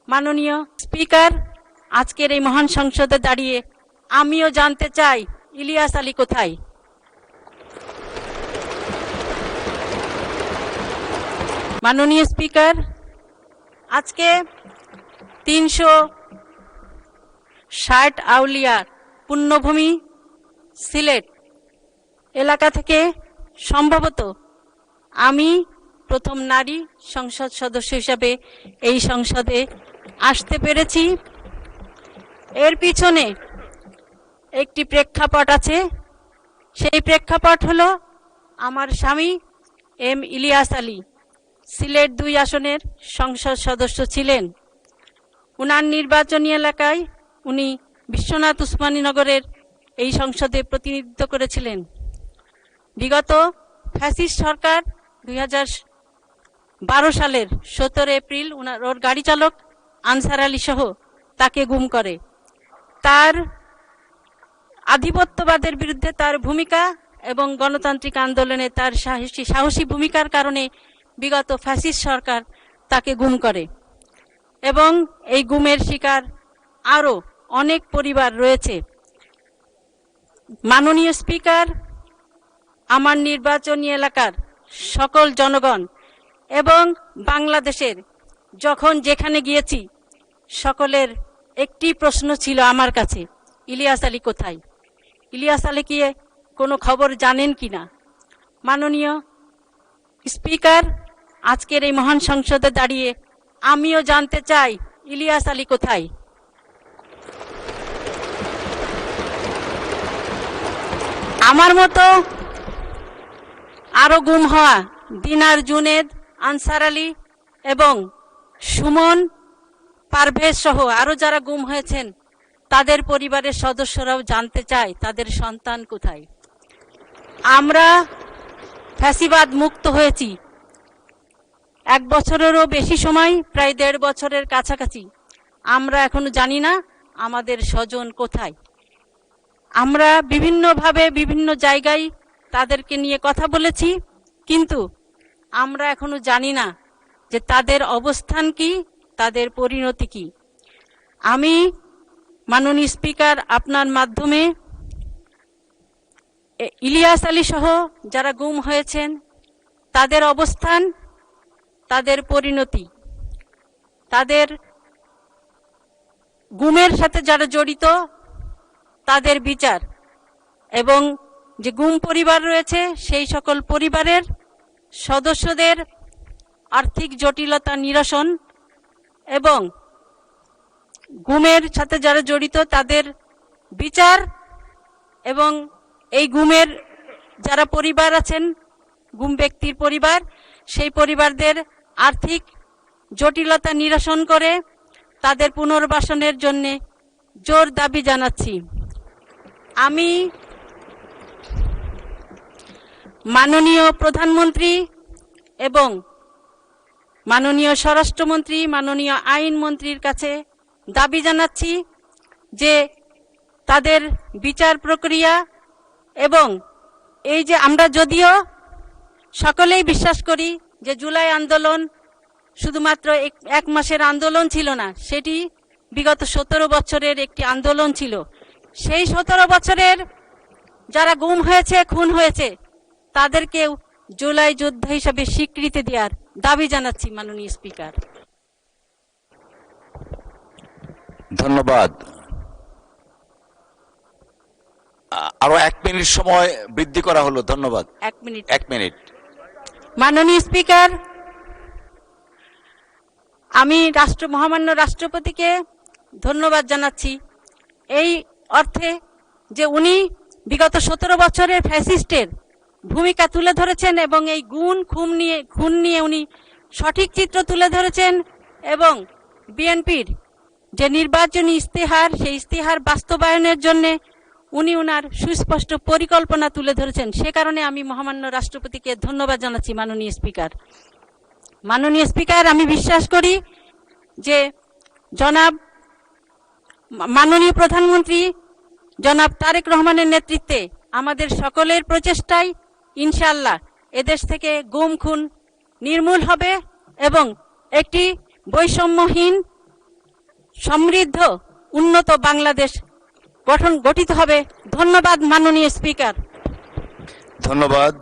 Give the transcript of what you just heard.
মাননীয় স্পিকার, আজকের এই মহান সংসদে দাঁড়িয়ে আমিও জানতে চাই ইলিয়াস আলী কোথায়। মাননীয় স্পিকার, আজকে 360 আউলিয়ার পুণ্যভূমি সিলেট এলাকা থেকে সম্ভবত আমি প্রথম নারী সংসদ সদস্য হিসাবে এই সংসদে আসতে পেরেছি। এর পিছনে একটি প্রেক্ষাপট আছে। সেই প্রেক্ষাপট হলো আমার স্বামী এম ইলিয়াস আলী সিলেট 2 আসনের সংসদ সদস্য ছিলেন। উনার নির্বাচনী এলাকায় উনি বিশ্বনাথ উসমানীনগরের এই সংসদে প্রতিনিধিত্ব করেছিলেন। বিগত ফ্যাসিস্ট সরকার 2012 সালের 17 এপ্রিল ওর গাড়ি চালক আনসার আলী সহ তাকে গুম করে। তার আধিপত্যবাদের বিরুদ্ধে তার ভূমিকা এবং গণতান্ত্রিক আন্দোলনে তার সাহসী ভূমিকার কারণে বিগত ফ্যাসিস্ট সরকার তাকে গুম করে এবং এই গুমের শিকার আরো অনেক পরিবার রয়েছে। মাননীয় স্পিকার, আমার নির্বাচনী এলাকার সকল জনগণ এবং বাংলাদেশের যখন যেখানে গিয়েছি সকলের একটি প্রশ্ন ছিল আমার কাছে, ইলিয়াস আলী কোথায়? ইলিয়াস আলী কি কোনো খবর জানেন কিনা? মাননীয় স্পিকার, আজকের এই মহান সংসদে দাঁড়িয়ে আমিও জানতে চাই ইলিয়াস আলী কোথায়। আমার মতো আরো গুম হওয়া দিনার, জুনেদ, আনসার আলী এবং সুমন, পারভেজ সহ আরো যারা গুম হয়েছেন তাদের পরিবারের সদস্যরাও জানতে চায় তাদের সন্তান কোথায়। আমরা ফ্যাসিবাদ মুক্ত হয়েছি 1 বছরেরও বেশি সময়, প্রায় 1.5 বছরের কাছাকাছি। আমরা এখনো জানি না আমাদের স্বজন কোথায়। আমরা বিভিন্নভাবে বিভিন্ন জায়গায় তাদেরকে নিয়ে কথা বলেছি, কিন্তু আমরা এখনো জানি না যে তাদের অবস্থান কি, তাদের পরিণতি কি। আমি মাননীয় স্পিকার আপনার মাধ্যমে ইলিয়াস আলী সহ যারা গুম হয়েছেন তাদের অবস্থান, তাদের পরিণতি, তাদের গুমের সাথে যারা জড়িত তাদের বিচার এবং যে গুম পরিবার রয়েছে সেই সকল পরিবারের সদস্যদের আর্থিক জটিলতা নিরসন এবং গুমের সাথে যারা জড়িত তাদের বিচার এবং এই গুমের যারা পরিবার আছেন, গুম ব্যক্তির পরিবার, সেই পরিবারদের আর্থিক জটিলতা নিরসন করে তাদের পুনর্বাসনের জন্য জোর দাবি জানাচ্ছি। আমি মাননীয় প্রধানমন্ত্রী এবং মাননীয় স্বরাষ্ট্রমন্ত্রী, মাননীয় আইনমন্ত্রীর কাছে দাবি জানাচ্ছি যে তাদের বিচার প্রক্রিয়া এবং এই যে আমরা যদিও সকলেই বিশ্বাস করি যে জুলাই আন্দোলন শুধুমাত্র 1 মাসের আন্দোলন ছিল না, সেটি বিগত 17 বছরের একটি আন্দোলন ছিল। সেই 17 বছরের যারা গুম হয়েছে, খুন হয়েছে, তাদেরকেও জুলাই যোদ্ধা হিসেবে স্বীকৃতি দেওয়ার দাবি জানাচ্ছি মাননীয় স্পিকার। ধন্যবাদ। আরো 1 মিনিট সময় বৃদ্ধি করা হলো। ধন্যবাদ। 1 মিনিট। মাননীয় স্পিকার, আমি মহামান্য রাষ্ট্রপতিকে ধন্যবাদ জানাচ্ছি এই অর্থে যে উনি বিগত 17 বছরের ফ্যাসিস্টের ভূমিকা তুলে ধরেছেন এবং এই খুন নিয়ে উনি সঠিক চিত্র তুলে ধরেছেন এবং বিএনপির যে নির্বাচনী ইস্তেহার, সেই ইস্তেহার বাস্তবায়নের জন্য উনি ওনার সুস্পষ্ট পরিকল্পনা তুলে ধরেছেন। সে কারণে আমি মহামান্য রাষ্ট্রপতিকে ধন্যবাদ জানাচ্ছি মাননীয় স্পিকার। মাননীয় স্পিকার, আমি বিশ্বাস করি যে মাননীয় প্রধানমন্ত্রী জনাব তারেক রহমানের নেতৃত্বে আমাদের সকলের প্রচেষ্টায় ইনশাআল্লাহ এদেশ থেকে গুম খুন নির্মূল হবে এবং একটি বৈষম্যহীন সমৃদ্ধ উন্নত বাংলাদেশ গঠিত হবে। ধন্যবাদ মাননীয় স্পিকার। ধন্যবাদ।